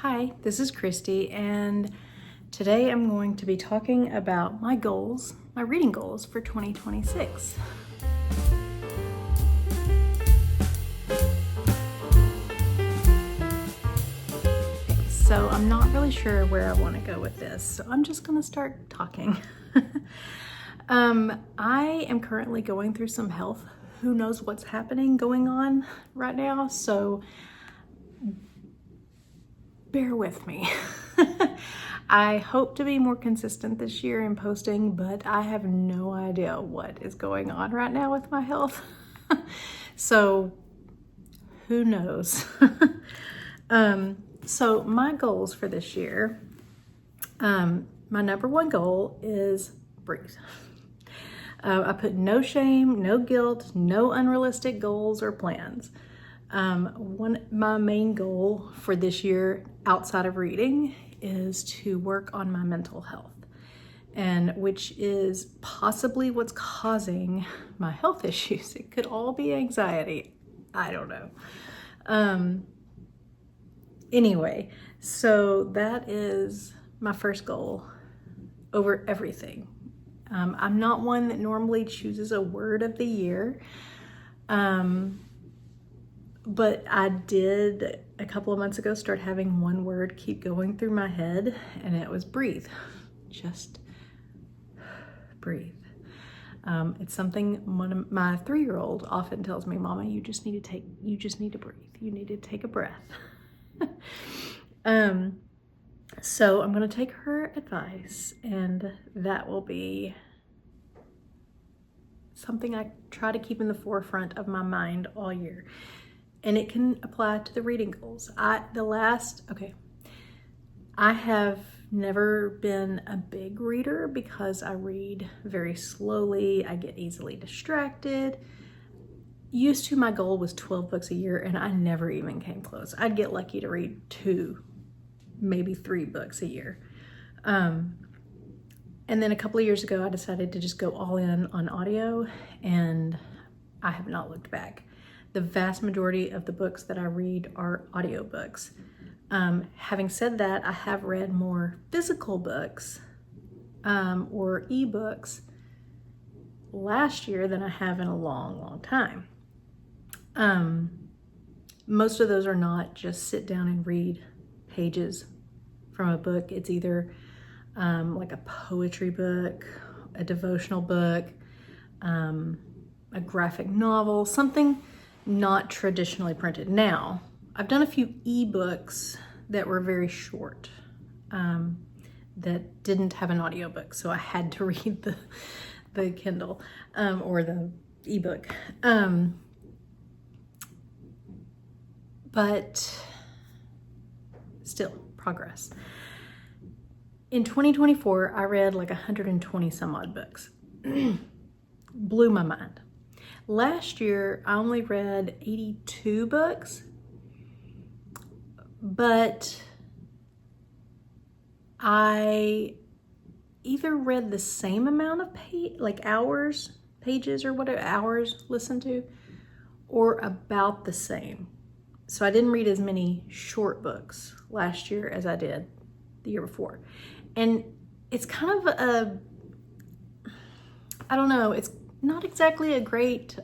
Hi, this is Christy, and today I'm going to be talking about my goals, my reading goals for 2026. So I'm not really sure where I want to go with this, so I'm just going to start talking. I am currently going through some health. Who knows what's going on right now, so bear with me. I hope to be more consistent this year in posting, but I have no idea what is going on right now with my health. So who knows? So my goals for this year, my number one goal is breathe. I put no shame, no guilt, no unrealistic goals or plans. My main goal for this year outside of reading is to work on my mental health, and which is possibly what's causing my health issues. It could all be anxiety. I don't know. Anyway, so that is my first goal over everything. I'm not one that normally chooses a word of the year. But I did a couple of months ago start having one word keep going through my head, and it was breathe. Just breathe. It's something my 3-year-old often tells me, Mama, you just need to breathe. You need to take a breath. So I'm going to take her advice, and that will be something I try to keep in the forefront of my mind all year. And it can apply to the reading goals. I have never been a big reader because I read very slowly. I get easily distracted. Used to, my goal was 12 books a year, and I never even came close. I'd get lucky to read 2, maybe 3 books a year. And then a couple of years ago, I decided to just go all in on audio, and I have not looked back. The vast majority of the books that I read are audiobooks. Having said that, I have read more physical books or ebooks last year than I have in a long, long time. Most of those are not just sit down and read pages from a book. It's either like a poetry book, a devotional book, a graphic novel, something not traditionally printed. Now, I've done a few ebooks that were very short, that didn't have an audiobook, so I had to read the Kindle or the ebook. But still, progress. In 2024, I read like 120 some odd books. Blew my mind. Last year, I only read 82 books, but I either read the same amount of pages or whatever, hours listened to, or about the same. So I didn't read as many short books last year as I did the year before. And it's kind of I don't know, it's not exactly a great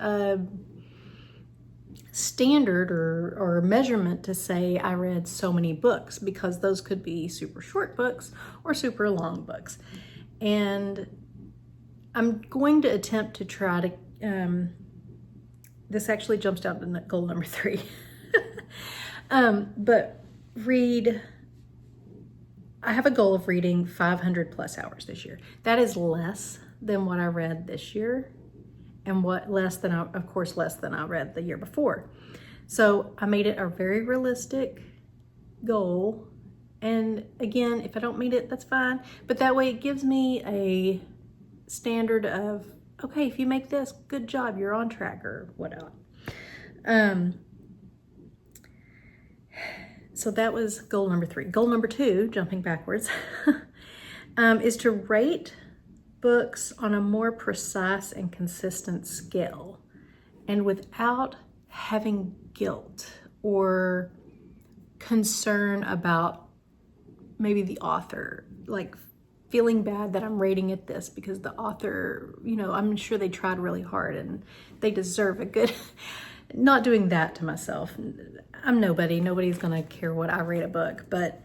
standard or measurement to say I read so many books, because those could be super short books or super long books. And I'm going to attempt to try to, this actually jumps out to goal number 3. But I have a goal of reading 500 plus hours this year. That is less than what I read this year, and less than I read the year before. So I made it a very realistic goal. And again, if I don't meet it, that's fine. But that way it gives me a standard of, okay, if you make this, good job, you're on track or whatnot. So that was goal number 3. Goal number 2, jumping backwards, is to rate books on a more precise and consistent scale, and without having guilt or concern about maybe the author, like feeling bad that I'm rating it this because the author, you know, I'm sure they tried really hard and they deserve a good, not doing that to myself. I'm nobody. Nobody's going to care what I rate a book. But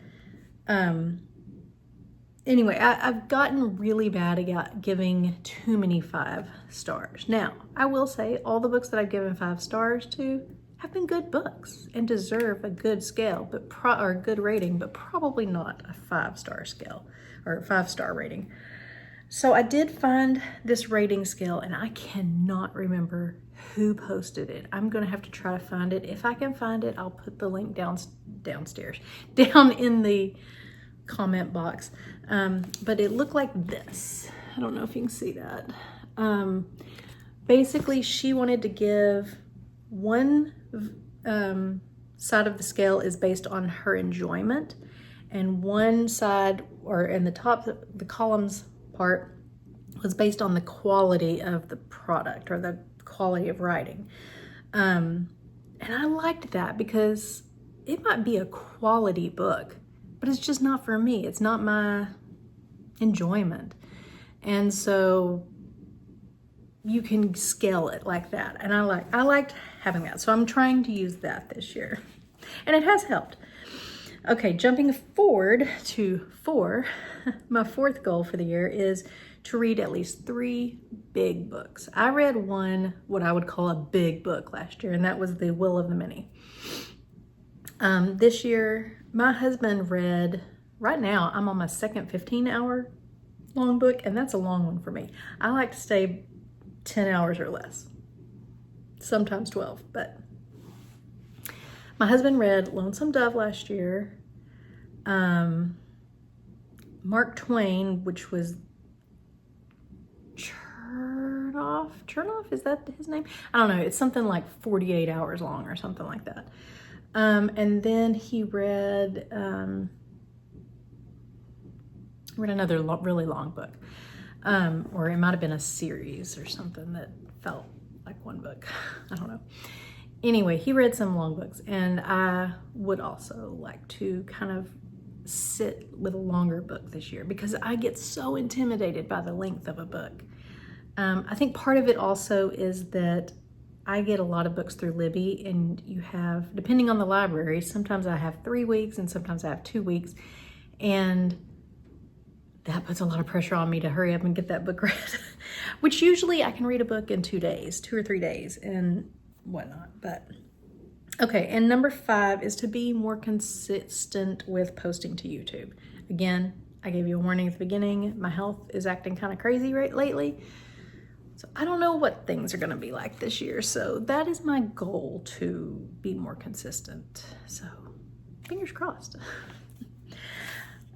anyway, I've gotten really bad at giving too many 5 stars. Now, I will say all the books that I've given 5 stars to have been good books and deserve a good scale, or a good rating, but probably not a 5-star scale or 5-star rating. So I did find this rating scale and I cannot remember who posted it. I'm gonna have to try to find it. If I can find it, I'll put the link down in the comment box. But it looked like this. I don't know if you can see that. Basically, she wanted to give one side of the scale is based on her enjoyment, and one side, or in the top, the columns part, was based on the quality of the product or the quality of writing. And I liked that because it might be a quality book, but it's just not for me. It's not my enjoyment. And so you can scale it like that. And I liked having that. So I'm trying to use that this year. And it has helped. Okay, jumping forward to 4, my 4th goal for the year is to read at least 3 big books. I read one, what I would call a big book last year, and that was The Will of the Many. This year, my husband read, right now, I'm on my second 15-hour long book, and that's a long one for me. I like to stay 10 hours or less, sometimes 12, but my husband read Lonesome Dove last year, Mark Twain, which was Chernoff, is that his name? I don't know, it's something like 48 hours long or something like that. And then he read another really long book, or it might have been a series or something that felt like one book. I don't know. Anyway, he read some long books, and I would also like to kind of sit with a longer book this year because I get so intimidated by the length of a book. I think part of it also is that I get a lot of books through Libby, and you have, depending on the library, sometimes I have 3 weeks and sometimes I have 2 weeks, and that puts a lot of pressure on me to hurry up and get that book read, which usually I can read a book in 2 days, 2 or 3 days and whatnot. But okay, and number 5 is to be more consistent with posting to YouTube. Again, I gave you a warning at the beginning. My health is acting kind of crazy lately. So I don't know what things are gonna be like this year. So that is my goal, to be more consistent. So fingers crossed.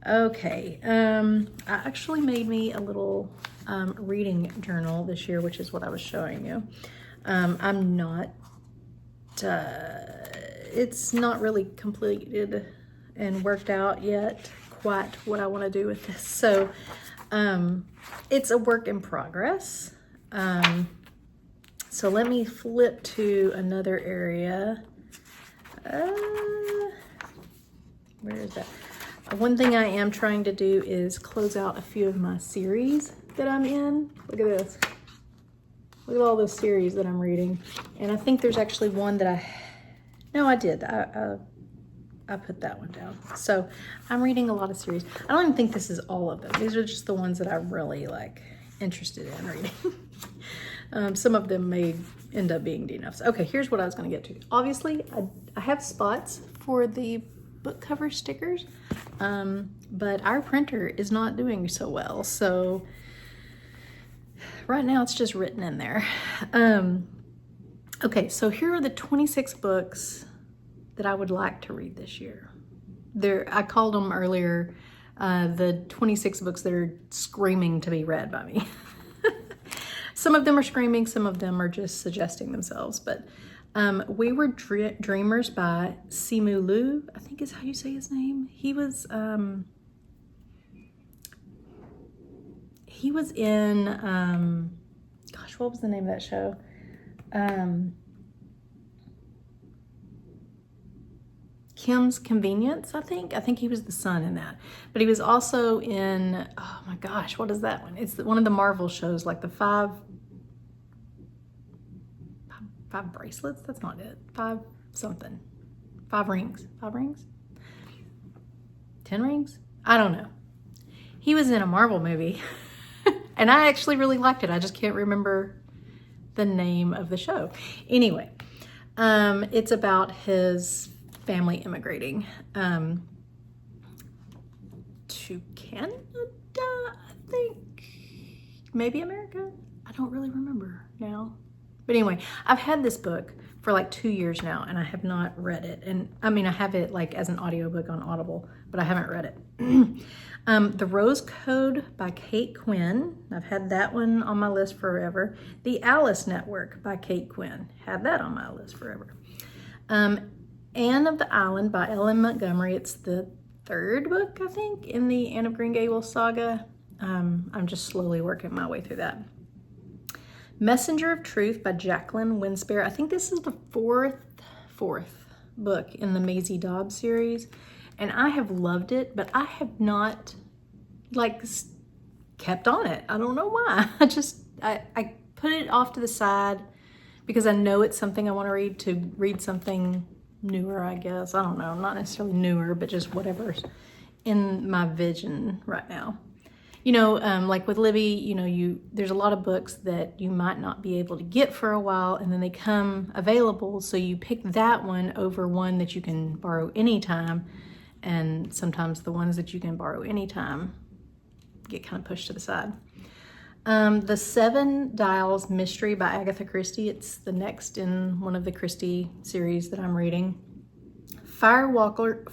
Okay, I actually made me a little reading journal this year, which is what I was showing you. I'm not, it's not really completed and worked out yet quite what I want to do with this. So it's a work in progress. So let me flip to another area. Where is that? One thing I am trying to do is close out a few of my series that I'm in. Look at this. Look at all those series that I'm reading. And I think there's actually one that I put that one down. So I'm reading a lot of series. I don't even think this is all of them. These are just the ones that I'm really like interested in reading. Some of them may end up being DNFs. Okay, here's what I was gonna get to. Obviously, I have spots for the book cover stickers, but our printer is not doing so well. So right now it's just written in there. Okay, so here are the 26 books that I would like to read this year. I called them earlier the 26 books that are screaming to be read by me. Some of them are screaming, some of them are just suggesting themselves. But We Were Dreamers by Simu Liu, I think is how you say his name. He was in, gosh, what was the name of that show? Kim's Convenience, I think. I think he was the son in that. But he was also in, oh my gosh, what is that one? It's one of the Marvel shows, like the five bracelets? That's not it. Five something. 5 rings. 5 rings? 10 rings? I don't know. He was in a Marvel movie. And I actually really liked it. I just can't remember the name of the show. Anyway, it's about his family immigrating to Canada, I think. Maybe America? I don't really remember now. But anyway, I've had this book for like 2 years now and I have not read it. And I mean, I have it like as an audiobook on Audible, but I haven't read it. The Rose Code by Kate Quinn. I've had that one on my list forever. The Alice Network by Kate Quinn. Had that on my list forever. Anne of the Island by Ellen Montgomery. It's the 3rd book, I think, in the Anne of Green Gables saga. I'm just slowly working my way through that. Messenger of Truth by Jacqueline Winspear. I think this is the fourth book in the Maisie Dobbs series. And I have loved it, but I have not like kept on it. I don't know why. I put it off to the side because I know it's something I want to read something newer, I guess. I don't know, not necessarily newer, but just whatever's in my vision right now. You know, like with Libby, you know, there's a lot of books that you might not be able to get for a while and then they come available. So you pick that one over one that you can borrow anytime. And sometimes the ones that you can borrow anytime get kind of pushed to the side. The Seven Dials Mystery by Agatha Christie. It's the next in one of the Christie series that I'm reading. Firewalkers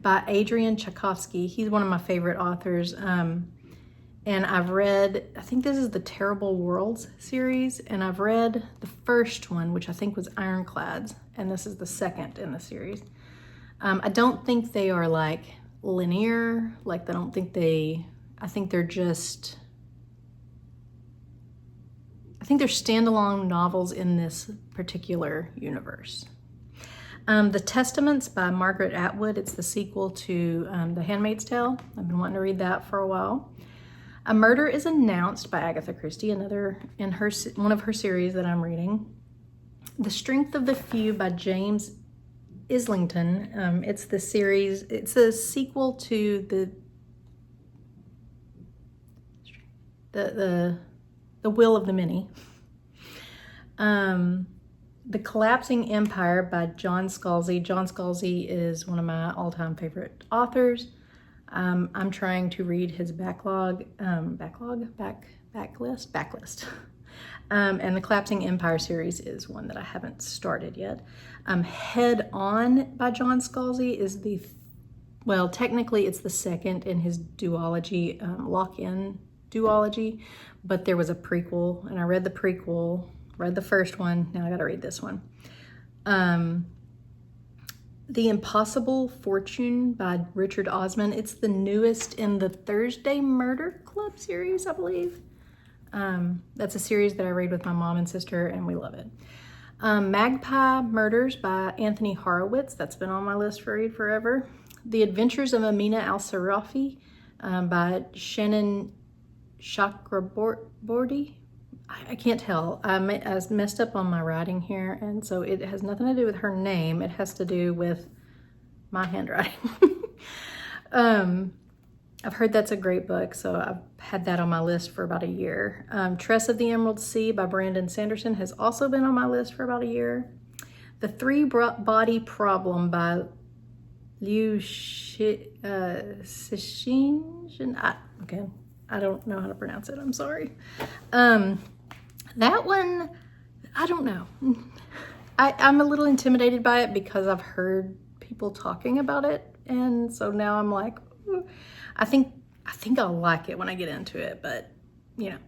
by Adrian Tchaikovsky. He's one of my favorite authors. And I've read, I think this is the Terrible Worlds series, and I've read the first one, which I think was Ironclads, and this is the second in the series. I don't think they are like linear, I think they're standalone novels in this particular universe. The Testaments by Margaret Atwood. It's the sequel to The Handmaid's Tale. I've been wanting to read that for a while. A Murder is Announced by Agatha Christie, another in one of her series that I'm reading. The Strength of the Few by James Islington. It's the series, it's a sequel to the Will of the Many. The Collapsing Empire by John Scalzi. John Scalzi is one of my all-time favorite authors. I'm trying to read his backlist. And the Collapsing Empire series is one that I haven't started yet. Head On by John Scalzi is technically it's the second in his duology, Lock-In duology, but there was a prequel, and I read the prequel, read the first one, now I gotta read this one. The Impossible Fortune by Richard Osman. It's the newest in the Thursday Murder Club series, I believe. That's a series that I read with my mom and sister, and we love it. Magpie Murders by Anthony Horowitz. That's been on my list for read forever. The Adventures of Amina Al-Sarafi by Shannon Chakraborty. I can't tell. I messed up on my writing here, and so it has nothing to do with her name. It has to do with my handwriting. I've heard that's a great book, so I've had that on my list for about a year. Tress of the Emerald Sea by Brandon Sanderson has also been on my list for about a year. The Three Body Problem by Liu Cixin. Okay, I don't know how to pronounce it. I'm sorry. That one, I don't know. I'm a little intimidated by it because I've heard people talking about it, and so now I'm like, I think I'll like it when I get into it, but you know.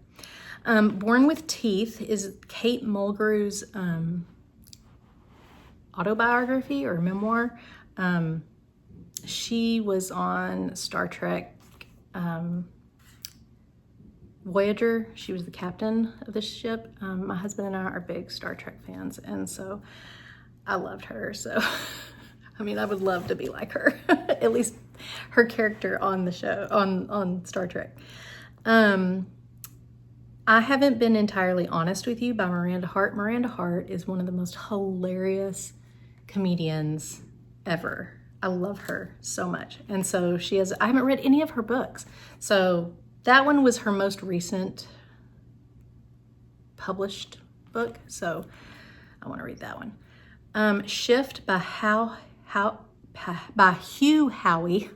Born with Teeth is Kate Mulgrew's autobiography or memoir. She was on Star Trek Voyager. She was the captain of the ship. My husband and I are big Star Trek fans, and so I loved her. So, I mean, I would love to be like her, at least her character on the show, on Star Trek. I Haven't Been Entirely Honest with You by Miranda Hart. Miranda Hart is one of the most hilarious comedians ever. I love her so much. And so I haven't read any of her books. So that one was her most recent published book. So I want to read that one. Shift by Hugh Howey.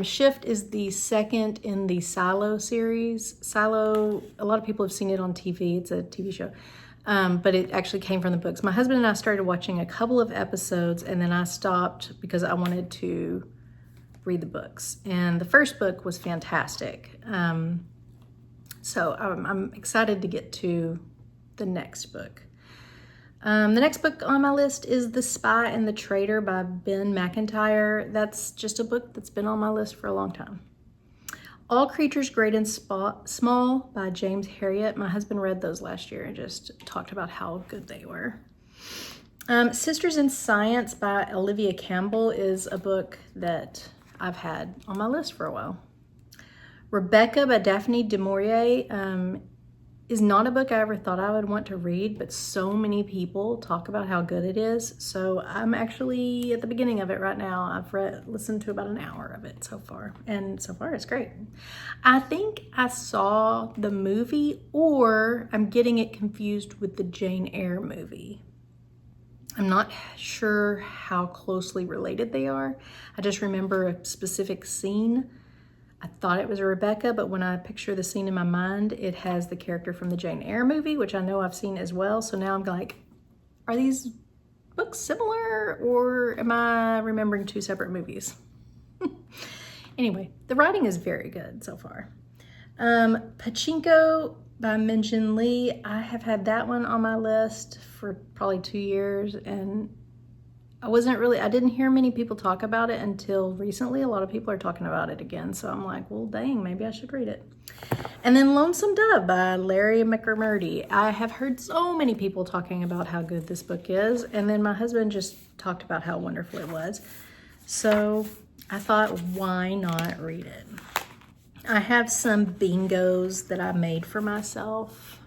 Shift is the second in the Silo series. Silo, a lot of people have seen it on TV. It's a TV show, but it actually came from the books. My husband and I started watching a couple of episodes, and then I stopped because I wanted to read the books. And the first book was fantastic. So I'm excited to get to the next book. The next book on my list is The Spy and the Traitor by Ben McIntyre. That's just a book that's been on my list for a long time. All Creatures Great and Small by James Herriot. My husband read those last year and just talked about how good they were. Sisters in Science by Olivia Campbell is a book that I've had on my list for a while. Rebecca by Daphne du Maurier is not a book I ever thought I would want to read, but so many people talk about how good it is. So I'm actually at the beginning of it right now. I've listened to about an hour of it so far, and so far it's great. I think I saw the movie, or I'm getting it confused with the Jane Eyre movie. I'm not sure how closely related they are. I just remember a specific scene. I thought it was Rebecca, but when I picture the scene in my mind, it has the character from the Jane Eyre movie, which I know I've seen as well. So now I'm like, are these books similar, or am I remembering two separate movies? Anyway, the writing is very good so far. Pachinko by Min-Jin Lee. I have had that one on my list for probably 2 years, and I didn't hear many people talk about it until recently. A lot of people are talking about it again. So I'm like, well, dang, maybe I should read it. And then Lonesome Dove by Larry McMurtry. I have heard so many people talking about how good this book is. And then my husband just talked about how wonderful it was. So I thought, why not read it? I have some bingos that I made for myself.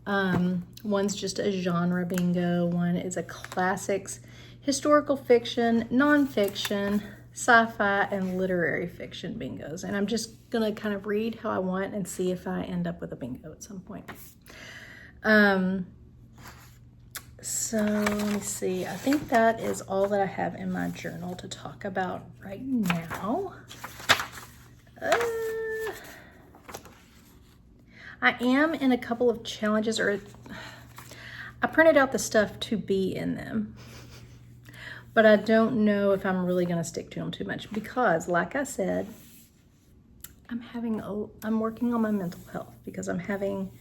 One's just a genre bingo. One is a classics, historical fiction, nonfiction, sci-fi, and literary fiction bingos. And I'm just gonna kind of read how I want and see if I end up with a bingo at some point. So let me see. I think that is all that I have in my journal to talk about right now. I am in a couple of challenges, or I printed out the stuff to be in them. But I don't know if I'm really going to stick to them too much because, like I said, I'm working on my mental health because I'm having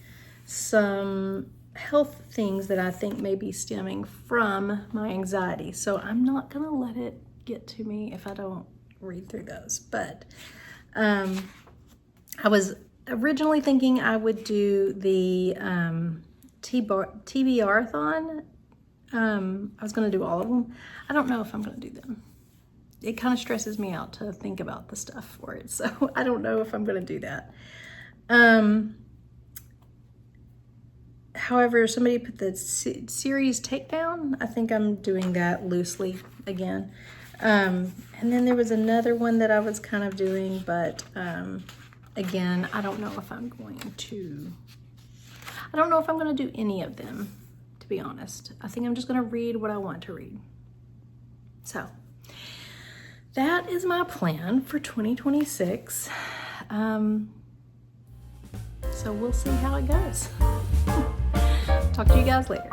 some health things that I think may be stemming from my anxiety. So I'm not going to let it get to me if I don't read through those. But I was originally thinking I would do the TBR-thon. I was going to do all of them. I don't know if I'm going to do them. It kind of stresses me out to think about the stuff for it. So I don't know if I'm going to do that. However, somebody put the series takedown. I think I'm doing that loosely again. And then there was another one that I was kind of doing, but again, I don't know if I'm going to do any of them, to be honest. I think I'm just going to read what I want to read. So that is my plan for 2026. So we'll see how it goes. Talk to you guys later.